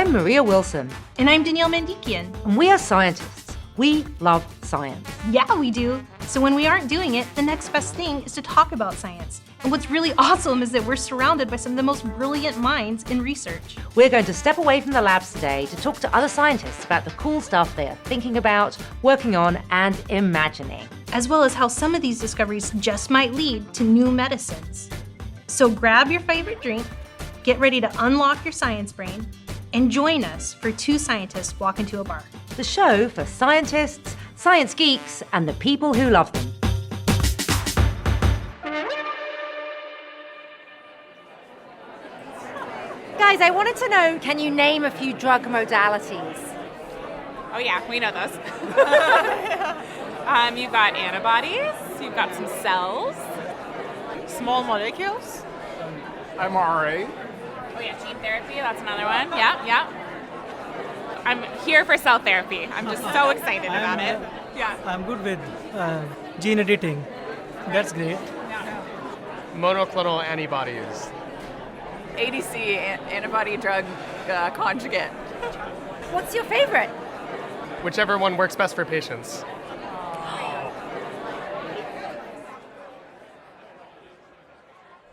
I'm Maria Wilson. And I'm Danielle Mandikian. And we are scientists. We love science. Yeah, we do. So when we aren't doing it, the next best thing is to talk about science. And what's really awesome is that we're surrounded by some of the most brilliant minds in research. We're going to step away from the labs today to talk to other scientists about the cool stuff they are thinking about, working on, and imagining. As well as how some of these discoveries just might lead to new medicines. So grab your favorite drink, get ready to unlock your science brain, and join us for Two Scientists Walk Into a Bar. The show for scientists, science geeks, and the people who love them. Guys, I wanted to know, can you name a few drug modalities? Oh yeah, we know those. You've got antibodies, you've got some cells. Small molecules. mRNA. Oh yeah, gene therapy, that's another one. Yeah. I'm here for cell therapy. I'm just so excited about it. Yeah. I'm good with gene editing. That's great. Yeah. Monoclonal antibodies. ADC, antibody drug conjugate. What's your favorite? Whichever one works best for patients.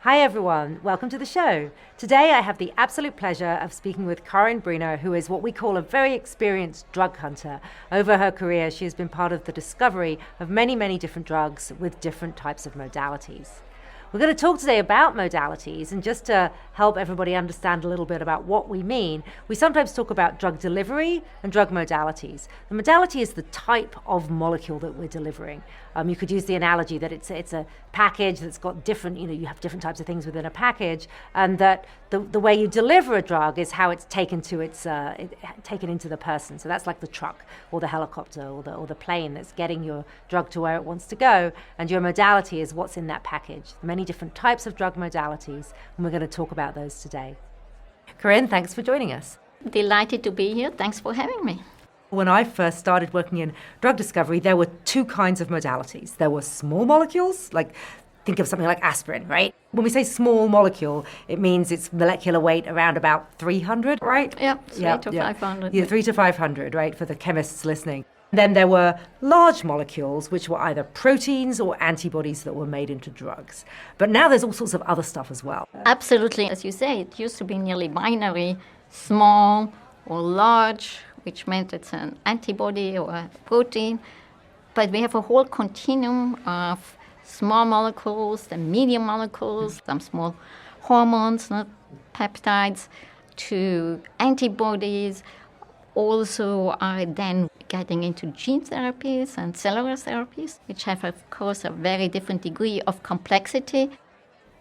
Hi everyone, welcome to the show. Today I have the absolute pleasure of speaking with Karin Briner, who is what we call a very experienced drug hunter. Over her career, she has been part of the discovery of many, many different drugs with different types of modalities. We're going to talk today about modalities, and just to help everybody understand a little bit about what we mean, we sometimes talk about drug delivery and drug modalities. The modality is the type of molecule that we're delivering. You could use the analogy that it's a package that's got different, you have different types of things within a package, and that the way you deliver a drug is how it's taken to taken into the person. So that's like the truck or the helicopter or the plane that's getting your drug to where it wants to go, and your modality is what's in that package. Many different types of drug modalities, and we're going to talk about those today. Karin, thanks for joining us. Delighted to be here. Thanks for having me. When I first started working in drug discovery, there were two kinds of modalities. There were small molecules, think of something like aspirin, right? When we say small molecule, it means its molecular weight around about 300, right? Yep, 3 to 500. Yeah, 3 to 500, right, for the chemists listening. Then there were large molecules, which were either proteins or antibodies that were made into drugs. But now there's all sorts of other stuff as well. Absolutely. As you say, it used to be nearly binary, small or large, which meant it's an antibody or a protein. But we have a whole continuum of small molecules, the medium molecules, some small hormones, not peptides, to antibodies. Also are then getting into gene therapies and cellular therapies, which have, of course, a very different degree of complexity.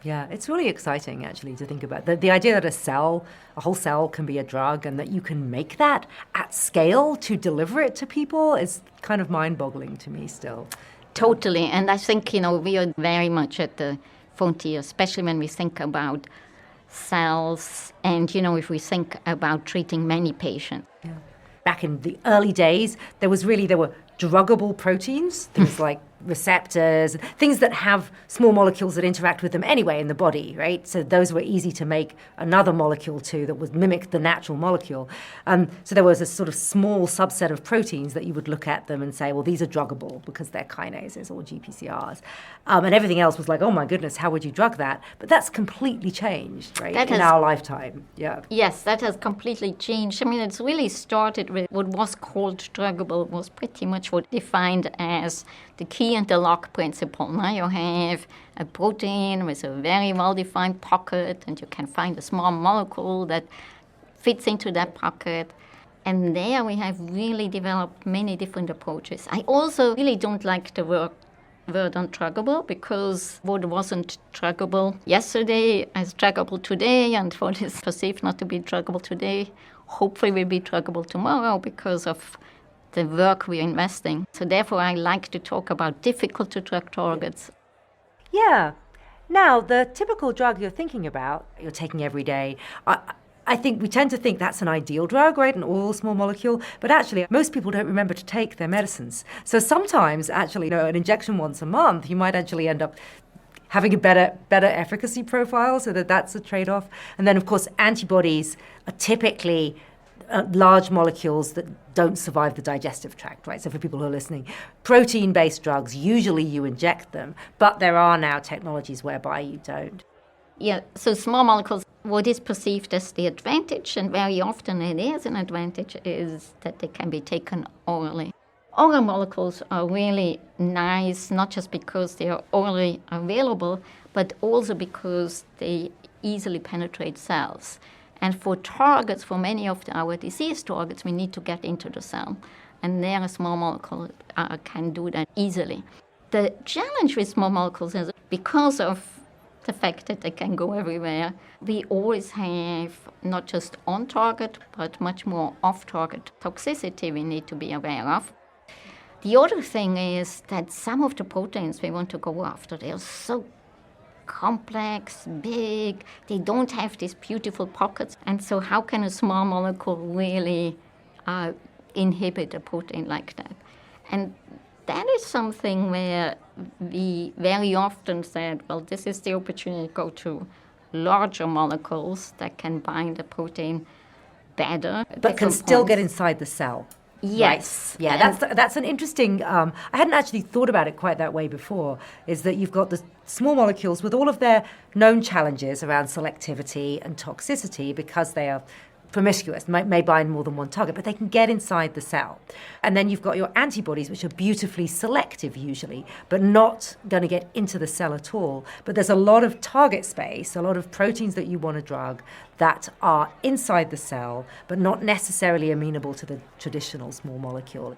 Yeah, it's really exciting, actually, to think about. The idea that a whole cell can be a drug and that you can make that at scale to deliver it to people is kind of mind-boggling to me still. Totally. And I think, we are very much at the frontier, especially when we think about cells and, if we think about treating many patients. Yeah. Back in the early days, there were druggable proteins, things like receptors, things that have small molecules that interact with them anyway in the body, right? So those were easy to make another molecule to that would mimic the natural molecule. So there was a sort of small subset of proteins that you would look at them and say, well, these are druggable because they're kinases or GPCRs. And everything else was like, oh my goodness, how would you drug that? But that's completely changed, right, in our lifetime. Yeah. Yes, that has completely changed. I mean, it's really started with what was called druggable, was pretty much what defined as the key and the lock principle. Now you have a protein with a very well-defined pocket, and you can find a small molecule that fits into that pocket. And there we have really developed many different approaches. I also really don't like the word undruggable, because what wasn't druggable yesterday is druggable today, and what is perceived not to be druggable today hopefully will be druggable tomorrow because of the work we're investing. So therefore, I like to talk about difficult to drug targets. Yeah. Now, the typical drug you're thinking about, you're taking every day, I think we tend to think that's an ideal drug, right? An oral small molecule. But actually, most people don't remember to take their medicines. So sometimes, actually, an injection once a month, you might actually end up having a better efficacy profile, so that's a trade-off. And then, of course, antibodies are typically large molecules that don't survive the digestive tract, right? So for people who are listening, protein-based drugs, usually you inject them, but there are now technologies whereby you don't. Yeah, so small molecules, what is perceived as the advantage, and very often it is an advantage, is that they can be taken orally. Oral molecules are really nice, not just because they are orally available, but also because they easily penetrate cells. And for targets, for many of our disease targets, we need to get into the cell. And there a small molecule can do that easily. The challenge with small molecules is because of the fact that they can go everywhere, we always have not just on-target, but much more off-target toxicity we need to be aware of. The other thing is that some of the proteins we want to go after, they are so complex, big, they don't have these beautiful pockets. And so how can a small molecule really inhibit a protein like that? And that is something where we very often said, well, this is the opportunity to go to larger molecules that can bind the protein better. But can still get inside the cell. Yes. Right. Yeah, that's an interesting, I hadn't actually thought about it quite that way before, is that you've got the small molecules with all of their known challenges around selectivity and toxicity because they are promiscuous, may bind more than one target, but they can get inside the cell. And then you've got your antibodies, which are beautifully selective usually, but not going to get into the cell at all. But there's a lot of target space, a lot of proteins that you want to drug that are inside the cell, but not necessarily amenable to the traditional small molecule.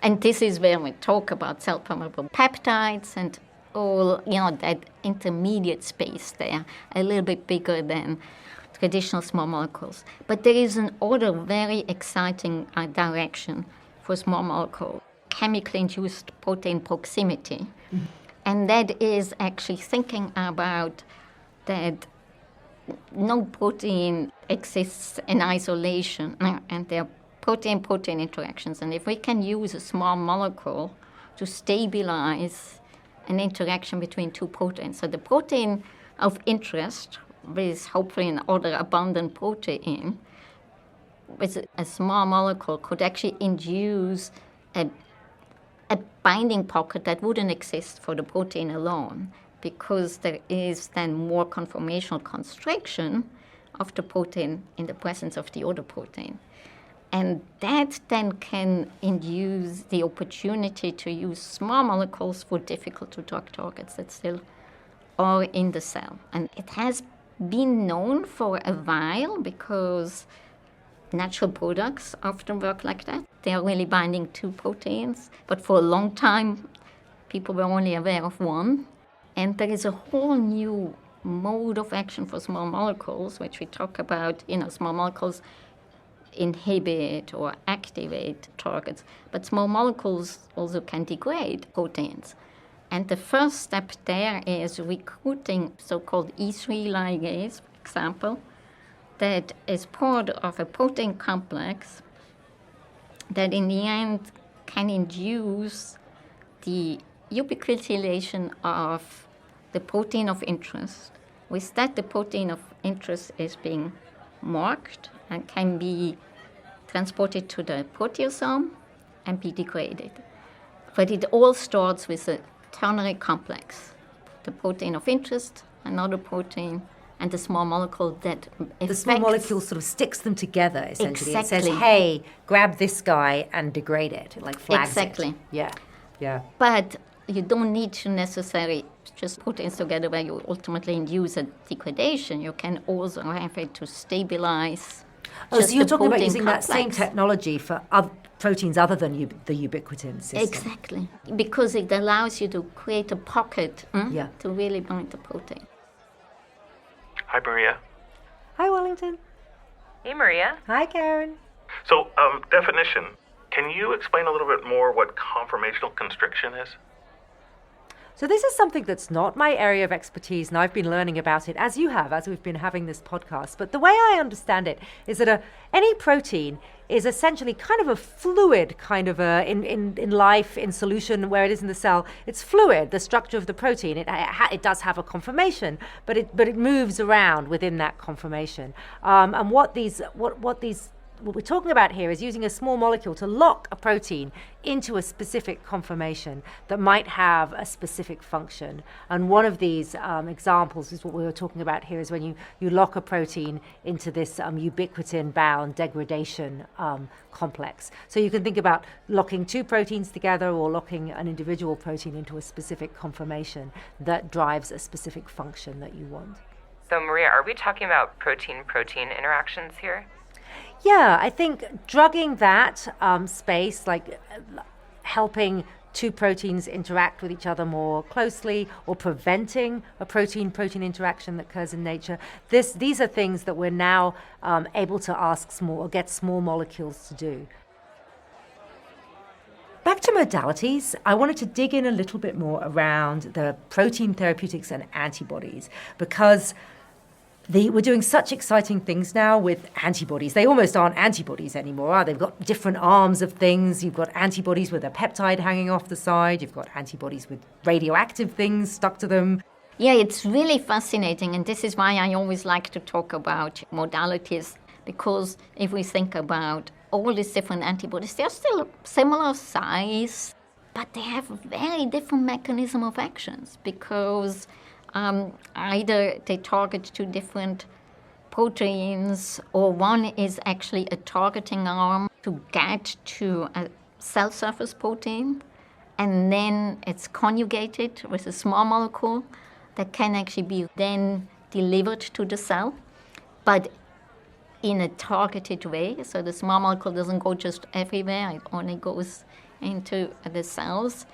And this is where we talk about cell-permeable peptides and all, that intermediate space there, a little bit bigger than traditional small molecules. But there is another very exciting direction for small molecule, chemically induced protein proximity. Mm-hmm. And that is actually thinking about that no protein exists in isolation, and there are protein-protein interactions. And if we can use a small molecule to stabilize an interaction between two proteins, so the protein of interest with hopefully an other abundant protein, with a small molecule could actually induce a binding pocket that wouldn't exist for the protein alone, because there is then more conformational constriction of the protein in the presence of the other protein. And that then can induce the opportunity to use small molecules for difficult-to-drug targets that still are in the cell. And it has been known for a while because natural products often work like that. They are really binding two proteins. But for a long time, people were only aware of one. And there is a whole new mode of action for small molecules, which we talk about, small molecules inhibit or activate targets. But small molecules also can degrade proteins. And the first step there is recruiting so-called E3 ligase, for example, that is part of a protein complex that in the end can induce the ubiquitination of the protein of interest. With that, the protein of interest is being marked and can be transported to the proteasome and be degraded. But it all starts with a ternary complex, the protein of interest, another protein, and the small molecule that affects... The small molecule sort of sticks them together, essentially. Exactly. It says, hey, grab this guy and degrade it. It like flags exactly. it. Yeah. But you don't need to necessarily just put things together where you ultimately induce a degradation. You can also have it to stabilize. Oh, so you're talking about using complex. that same technology for proteins other than the ubiquitin system. Exactly, because it allows you to create a pocket to really bind the protein. Hi, Maria. Hi, Wellington. Hey, Maria. Hi, Karin. So, definition. Can you explain a little bit more what conformational constriction is? So this is something that's not my area of expertise, and I've been learning about it, as you have, as we've been having this podcast. But the way I understand it is that any protein is essentially kind of a fluid, kind of in life, in solution, where it is in the cell. It's fluid, the structure of the protein. It does have a conformation, but it moves around within that conformation. And what these what we're talking about here is using a small molecule to lock a protein into a specific conformation that might have a specific function. And one of these examples is what we were talking about here, is when you lock a protein into this ubiquitin-bound degradation complex. So you can think about locking two proteins together or locking an individual protein into a specific conformation that drives a specific function that you want. So Maria, are we talking about protein-protein interactions here? Yeah, I think drugging that space, like helping two proteins interact with each other more closely, or preventing a protein-protein interaction that occurs in nature, these are things that we're now able to get small molecules to do. Back to modalities, I wanted to dig in a little bit more around the protein therapeutics and antibodies, because we're doing such exciting things now with antibodies. They almost aren't antibodies anymore, are they? They've got different arms of things. You've got antibodies with a peptide hanging off the side. You've got antibodies with radioactive things stuck to them. Yeah, it's really fascinating, and this is why I always like to talk about modalities, because if we think about all these different antibodies, they're still similar size, but they have very different mechanism of actions, because either they target two different proteins, or one is actually a targeting arm to get to a cell surface protein, and then it's conjugated with a small molecule that can actually be then delivered to the cell, but in a targeted way. So the small molecule doesn't go just everywhere, it only goes into the cells.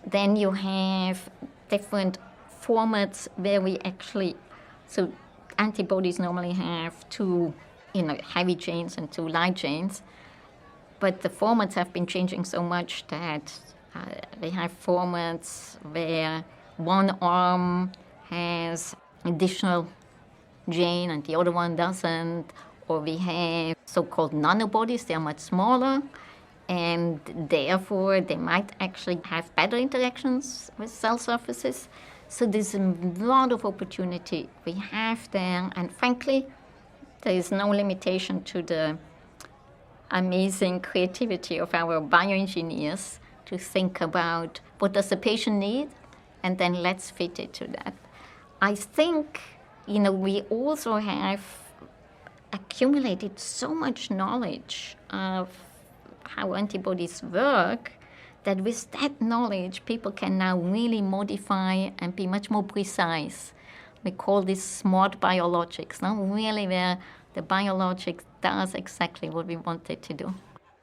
Then you have different formats where we actually, so antibodies normally have two heavy chains and two light chains, but the formats have been changing so much that they have formats where one arm has additional chain and the other one doesn't, or we have so-called nanobodies. They are much smaller, and therefore they might actually have better interactions with cell surfaces. So there's a lot of opportunity we have there, and frankly, there is no limitation to the amazing creativity of our bioengineers to think about what does the patient need, and then let's fit it to that. I think, we also have accumulated so much knowledge of how antibodies work, that with that knowledge, people can now really modify and be much more precise. We call this smart biologics, really where the biologics does exactly what we want it to do.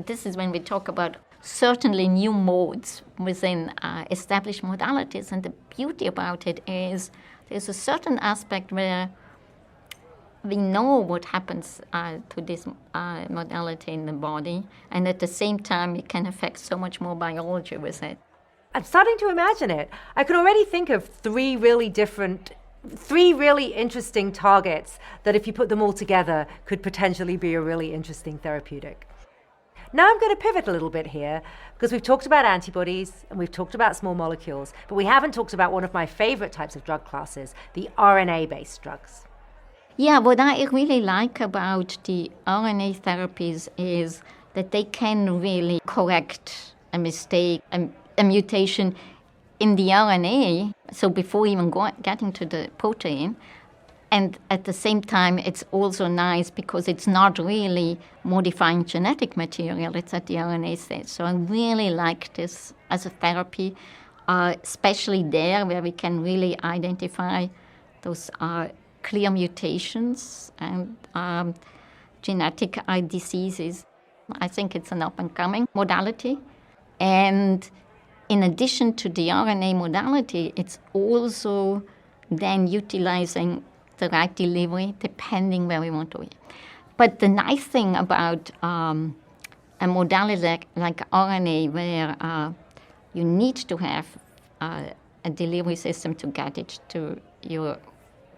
This is when we talk about certainly new modes within established modalities, and the beauty about it is there's a certain aspect where we know what happens to this modality in the body, and at the same time, it can affect so much more biology with it. I'm starting to imagine it. I could already think of three really interesting targets that, if you put them all together, could potentially be a really interesting therapeutic. Now I'm going to pivot a little bit here, because we've talked about antibodies and we've talked about small molecules, but we haven't talked about one of my favorite types of drug classes, the RNA-based drugs. Yeah, what I really like about the RNA therapies is that they can really correct a mistake, a mutation in the RNA, so before even getting to the protein. And at the same time, it's also nice because it's not really modifying genetic material, it's at the RNA stage. So I really like this as a therapy, especially there where we can really identify those clear mutations and genetic diseases. I think it's an up-and-coming modality. And in addition to the RNA modality, it's also then utilizing the right delivery depending where we want to be. But the nice thing about a modality like RNA, where you need to have a delivery system to get it to your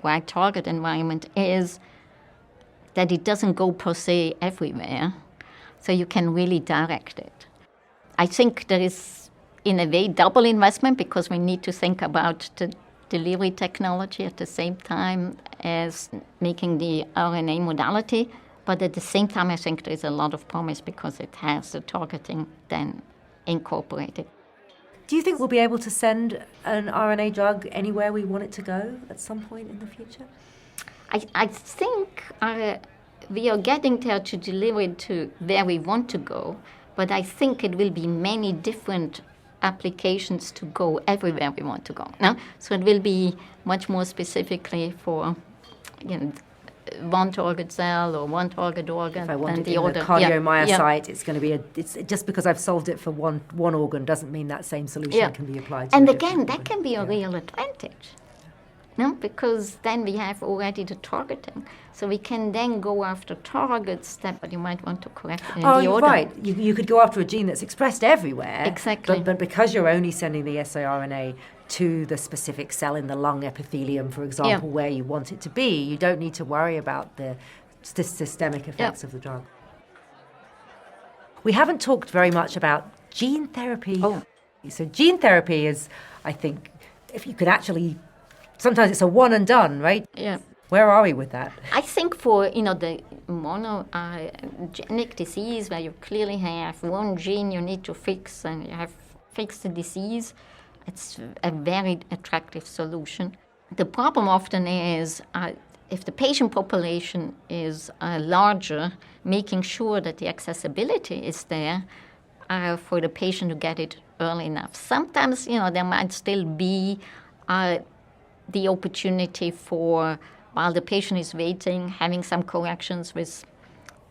right target environment, is that it doesn't go per se everywhere, so you can really direct it. I think there is, in a way, double investment, because we need to think about the delivery technology at the same time as making the RNA modality, But at the same time, I think there's a lot of promise because it has the targeting then incorporated. Do you think we'll be able to send an RNA drug anywhere we want it to go at some point in the future? I think we are getting there to deliver it to where we want to go, but I think it will be many different applications to go everywhere we want to go. No? So it will be much more specifically for one target cell or one target organ. If I want than it the in order. the cardiomyocyte, it's going to be it's just because I've solved it for one organ doesn't mean that same solution can be applied to and a again, different that organ. can be a real advantage. No, because then we have already the targeting. So we can then go after targets that you might want to correct in the you're order. right. You could go after a gene that's expressed everywhere. Exactly. But because you're only sending the siRNA to the specific cell in the lung epithelium, for example, where you want it to be, you don't need to worry about the systemic effects of the drug. We haven't talked very much about gene therapy. So gene therapy is, I think, if you could actually, sometimes it's a one and done, right? Yeah. Where are we with that? I think for the monogenic disease where you clearly have one gene you need to fix and you have fixed the disease, it's a very attractive solution. The problem often is if the patient population is larger, making sure that the accessibility is there for the patient to get it early enough. Sometimes, there might still be the opportunity for, while the patient is waiting, having some corrections with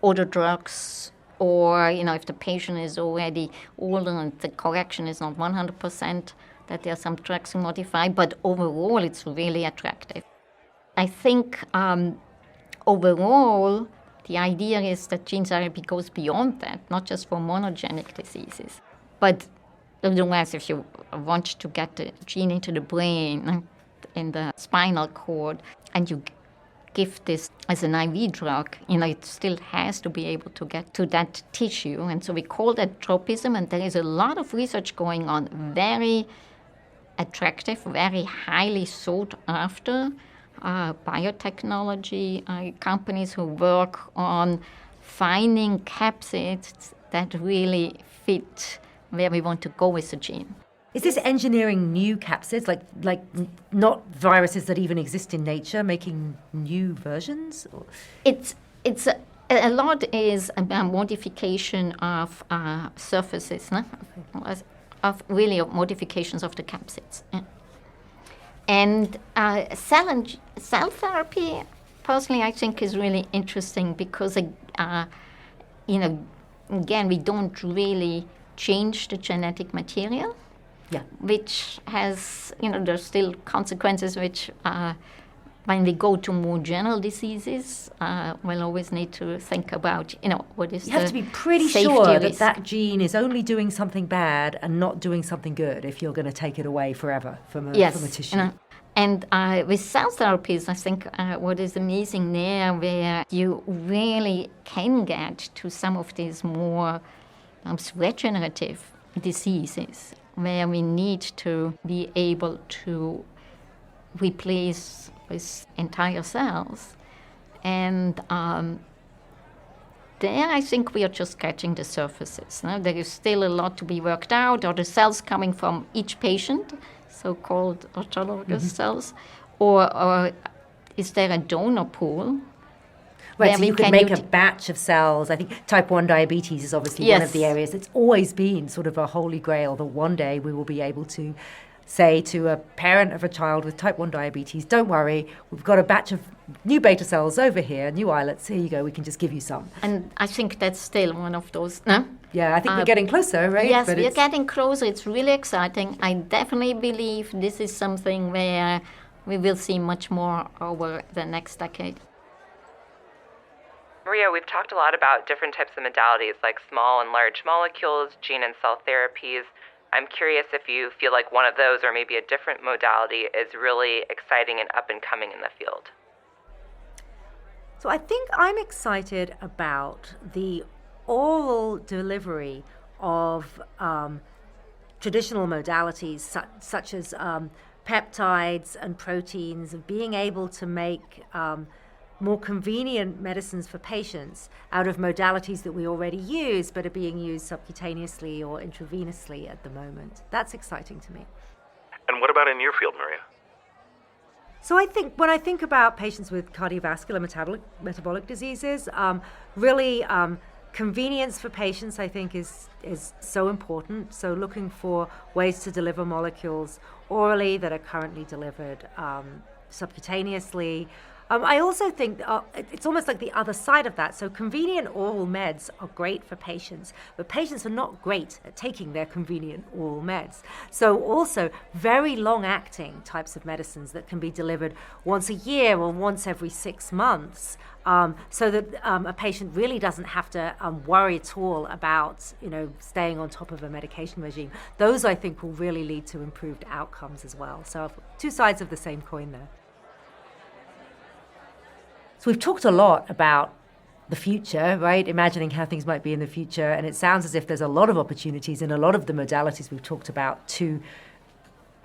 other drugs, or, if the patient is already older and the correction is not 100%, that there are some drugs to modify, but overall it's really attractive. I think overall the idea is that gene therapy goes beyond that, not just for monogenic diseases. But otherwise, if you want to get the gene into the brain, in the spinal cord, and you give this as an IV drug, it still has to be able to get to that tissue. And so we call that tropism, and there is a lot of research going on, very attractive, very highly sought after biotechnology companies who work on finding capsids that really fit where we want to go with the gene. Is this engineering new capsids, like not viruses that even exist in nature, making new versions? Or? It's a lot is a modification of surfaces, no? of modifications of the capsids. Yeah. And cell therapy, personally, I think is really interesting because, again, we don't really change the genetic material. Yeah. Which has, there's still consequences which, when we go to more general diseases, we'll always need to think about, what is the You have to be pretty sure that gene is only doing something bad and not doing something good if you're going to take it away forever from a tissue. And with cell therapies, I think what is amazing there, where you really can get to some of these more regenerative diseases, where we need to be able to replace with entire cells. And there I think we are just scratching the surfaces. No? There is still a lot to be worked out. Are the cells coming from each patient, so-called autologous cells, or is there a donor pool? Right, so you could make a batch of cells. I think type 1 diabetes is obviously one of the areas. It's always been sort of a holy grail that one day we will be able to say to a parent of a child with type 1 diabetes, don't worry, we've got a batch of new beta cells over here, new islets, here you go, we can just give you some. And I think that's still one of those, no? Yeah, I think we're getting closer, right? Yes, we're getting closer. It's really exciting. I definitely believe this is something where we will see much more over the next decade. Maria, we've talked a lot about different types of modalities like small and large molecules, gene and cell therapies. I'm curious if you feel like one of those or maybe a different modality is really exciting and up and coming in the field. So I think I'm excited about the oral delivery of traditional modalities such as peptides and proteins, of being able to make more convenient medicines for patients out of modalities that we already use but are being used subcutaneously or intravenously at the moment. That's exciting to me. And what about in your field, Maria? So I think when I think about patients with cardiovascular metabolic diseases, really convenience for patients, I think, is so important. So looking for ways to deliver molecules orally that are currently delivered subcutaneously. I also think it's almost like the other side of that. So convenient oral meds are great for patients, but patients are not great at taking their convenient oral meds. So also very long-acting types of medicines that can be delivered once a year or once every 6 months, so that a patient really doesn't have to worry at all about, staying on top of a medication regime. Those, I think, will really lead to improved outcomes as well. So two sides of the same coin there. So we've talked a lot about the future, right? Imagining how things might be in the future. And it sounds as if there's a lot of opportunities in a lot of the modalities we've talked about to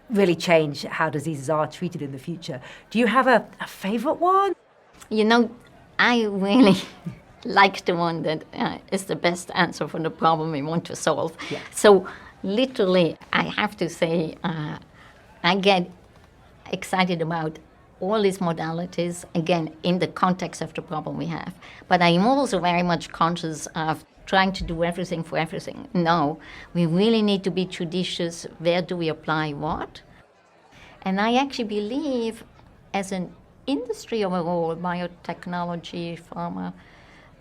really change how diseases are treated in the future. Do you have a favorite one? I really like the one that is the best answer for the problem we want to solve. Yeah. So literally, I have to say, I get excited about all these modalities, again, in the context of the problem we have. But I'm also very much conscious of trying to do everything for everything. No, we really need to be judicious. Where do we apply what? And I actually believe, as an industry overall, biotechnology, pharma,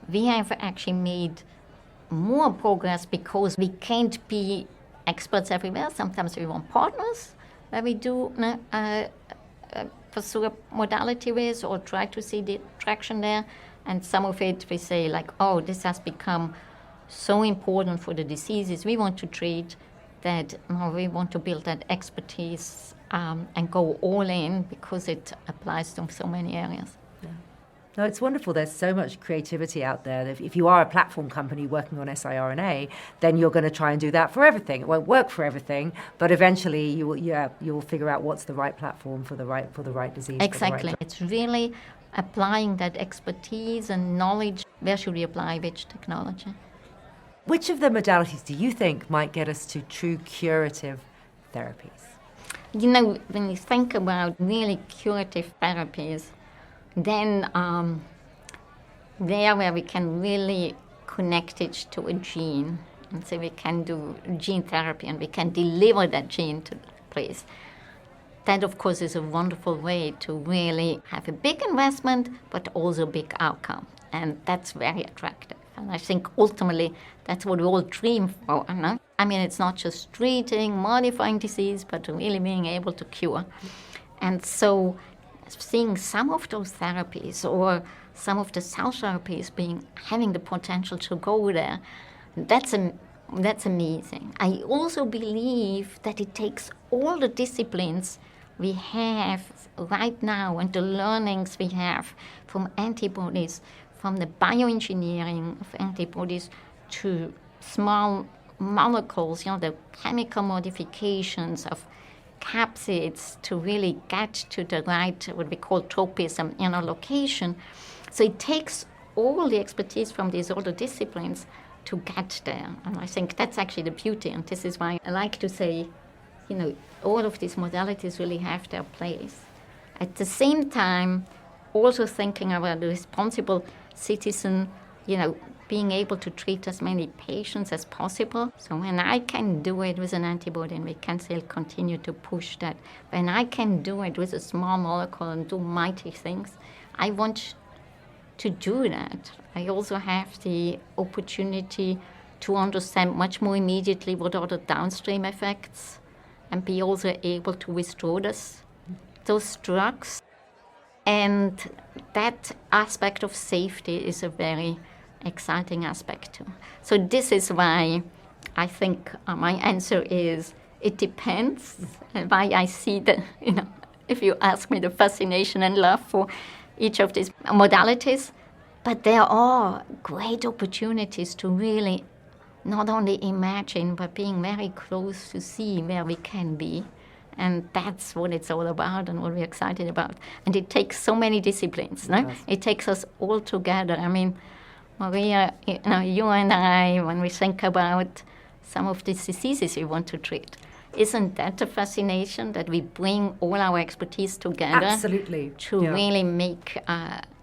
we have actually made more progress because we can't be experts everywhere. Sometimes we want partners where we do pursue a modality with or try to see the traction there. And some of it we say this has become so important for the diseases we want to treat that we want to build that expertise and go all in because it applies to so many areas. Yeah. No, it's wonderful. There's so much creativity out there. If you are a platform company working on siRNA, then you're going to try and do that for everything. It won't work for everything, but eventually you'll figure out what's the right platform for the right disease. Exactly. It's really applying that expertise and knowledge. Where should we apply which technology? Which of the modalities do you think might get us to true curative therapies? When you think about really curative therapies, then there where we can really connect it to a gene, and so we can do gene therapy and we can deliver that gene to the place. That, of course, is a wonderful way to really have a big investment, but also a big outcome. And that's very attractive. And I think ultimately that's what we all dream for. No? I mean, it's not just treating, modifying disease, but really being able to cure. And so seeing some of those therapies or some of the cell therapies having the potential to go there, that's amazing. I also believe that it takes all the disciplines we have right now and the learnings we have from antibodies, from the bioengineering of antibodies to small molecules, the chemical modifications of capsids to really get to the right, what we call tropism, location. So it takes all the expertise from these other disciplines to get there. And I think that's actually the beauty. And this is why I like to say, all of these modalities really have their place. At the same time, also thinking about the responsible citizen, being able to treat as many patients as possible. So when I can do it with an antibody, and we can still continue to push that, when I can do it with a small molecule and do mighty things, I want to do that. I also have the opportunity to understand much more immediately what are the downstream effects and be also able to withdraw those drugs. And that aspect of safety is a very exciting aspect too. So this is why I think my answer is it depends, and why I see if you ask me, the fascination and love for each of these modalities. But there are great opportunities to really not only imagine, but being very close to see where we can be And that's what it's all about and what we're excited about. And it takes so many disciplines, no? It takes us all together. I mean, Maria, you and I, when we think about some of these diseases we want to treat, isn't that the fascination that we bring all our expertise together? Absolutely. To really make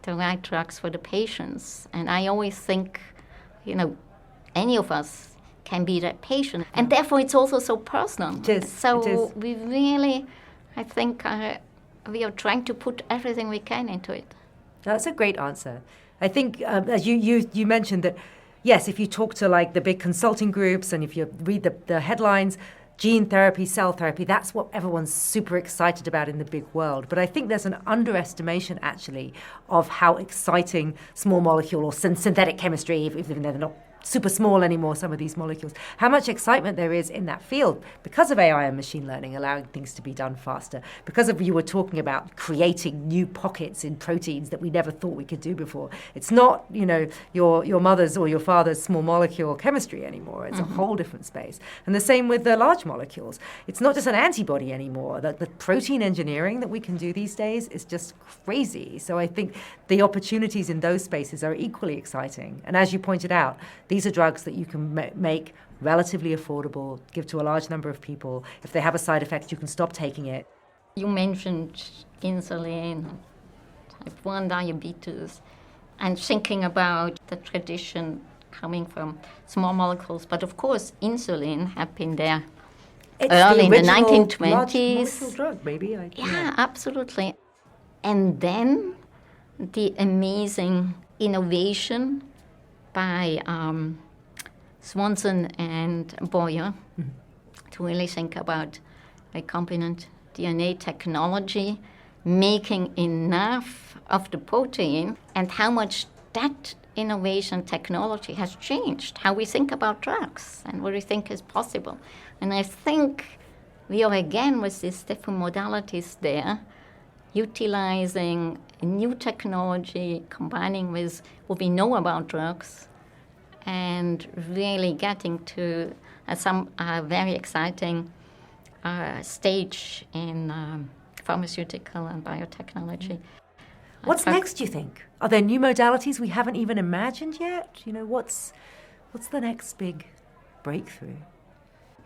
the right drugs for the patients. And I always think, any of us can be that patient. And therefore, it's also so personal. It is. So we really, I think, we are trying to put everything we can into it. That's a great answer. I think, as you mentioned that, yes, if you talk to like the big consulting groups and if you read the headlines, gene therapy, cell therapy, that's what everyone's super excited about in the big world. But I think there's an underestimation, actually, of how exciting small molecule or synthetic chemistry, even though they're not super small anymore, some of these molecules, how much excitement there is in that field because of AI and machine learning, allowing things to be done faster, because of you were talking about creating new pockets in proteins that we never thought we could do before. It's not, your mother's or your father's small molecule chemistry anymore. It's a whole different space. And the same with the large molecules. It's not just an antibody anymore. The protein engineering that we can do these days is just crazy. So I think the opportunities in those spaces are equally exciting. And as you pointed out, these are drugs that you can make relatively affordable, give to a large number of people. If they have a side effect, you can stop taking it. You mentioned insulin, type 1 diabetes, and thinking about the tradition coming from small molecules. But of course, insulin have been there early in the 1920s. Large molecule drug, maybe. Yeah, absolutely. And then the amazing innovation by Swanson and Boyer to really think about recombinant DNA technology, making enough of the protein, and how much that innovation technology has changed how we think about drugs and what we think is possible. And I think we are again with these different modalities there, utilizing new technology, combining with what we know about drugs, and really getting to some very exciting stage in pharmaceutical and biotechnology. What's next, do you think? Are there new modalities we haven't even imagined yet? What's the next big breakthrough?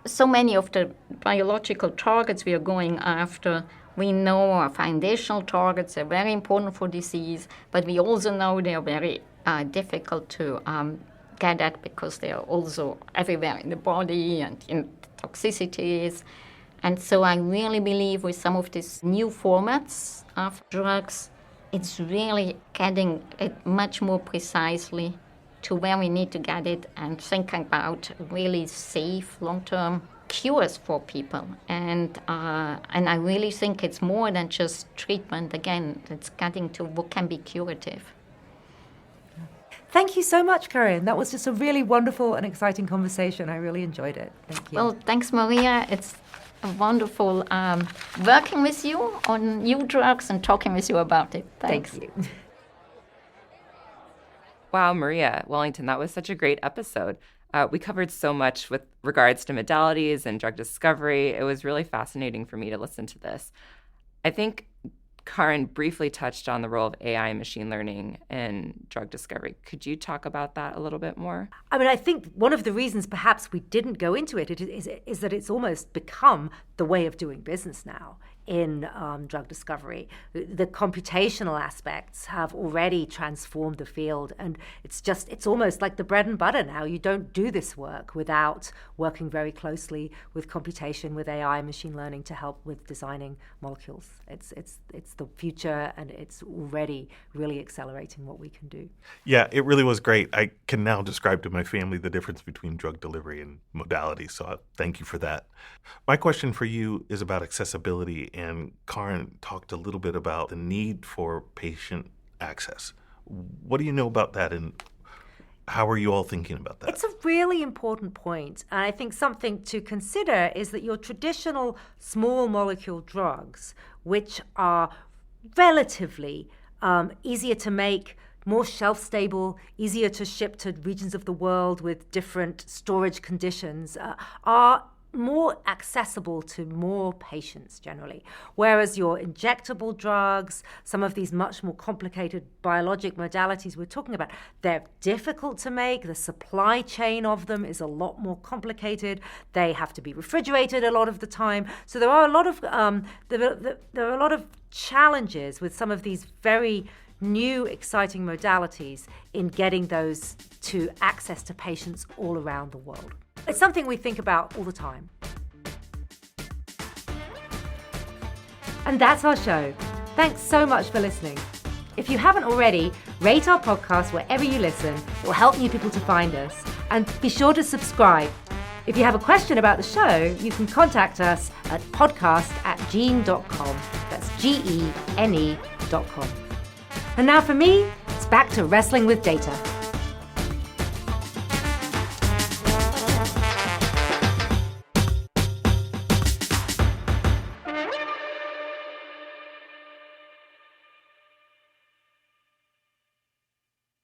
So many of the biological targets we are going after, we know are foundational targets. They're very important for disease, but we also know they are very difficult to get at because they are also everywhere in the body and in toxicities. And so I really believe with some of these new formats of drugs, it's really getting it much more precisely to where we need to get it and thinking about really safe long-term cures for people. And I really think it's more than just treatment. Again, it's getting to what can be curative. Thank you so much, Karin. That was just a really wonderful and exciting conversation. I really enjoyed it. Thank you. Well, thanks, Maria. It's wonderful working with you on new drugs and talking with you about it. Thanks. Thank you. Wow, Maria Wellington, that was such a great episode. We covered so much with regards to modalities and drug discovery. It was really fascinating for me to listen to this. I think Karin briefly touched on the role of AI and machine learning in drug discovery. Could you talk about that a little bit more? I mean, I think one of the reasons perhaps we didn't go into it is that it's almost become the way of doing business now in drug discovery. The computational aspects have already transformed the field, and it's almost like the bread and butter now. You don't do this work without working very closely with computation, with AI, machine learning to help with designing molecules. It's the future, and it's already really accelerating what we can do. Yeah, it really was great. I can now describe to my family the difference between drug delivery and modalities, so thank you for that. My question for you is about accessibility, and Karin talked a little bit about the need for patient access. What do you know about that, and how are you all thinking about that? It's a really important point. And I think something to consider is that your traditional small molecule drugs, which are relatively easier to make, more shelf-stable, easier to ship to regions of the world with different storage conditions, are more accessible to more patients generally. Whereas your injectable drugs, some of these much more complicated biologic modalities we're talking about, they're difficult to make. The supply chain of them is a lot more complicated. They have to be refrigerated a lot of the time. So there are a lot of there are a lot of challenges with some of these very new exciting modalities in getting those to access to patients all around the world. It's something we think about all the time. And that's our show. Thanks so much for listening. If you haven't already, rate our podcast wherever you listen. It will help new people to find us. And be sure to subscribe. If you have a question about the show, you can contact us at podcast@gene.com. That's GENE.com. And now for me, it's back to wrestling with data.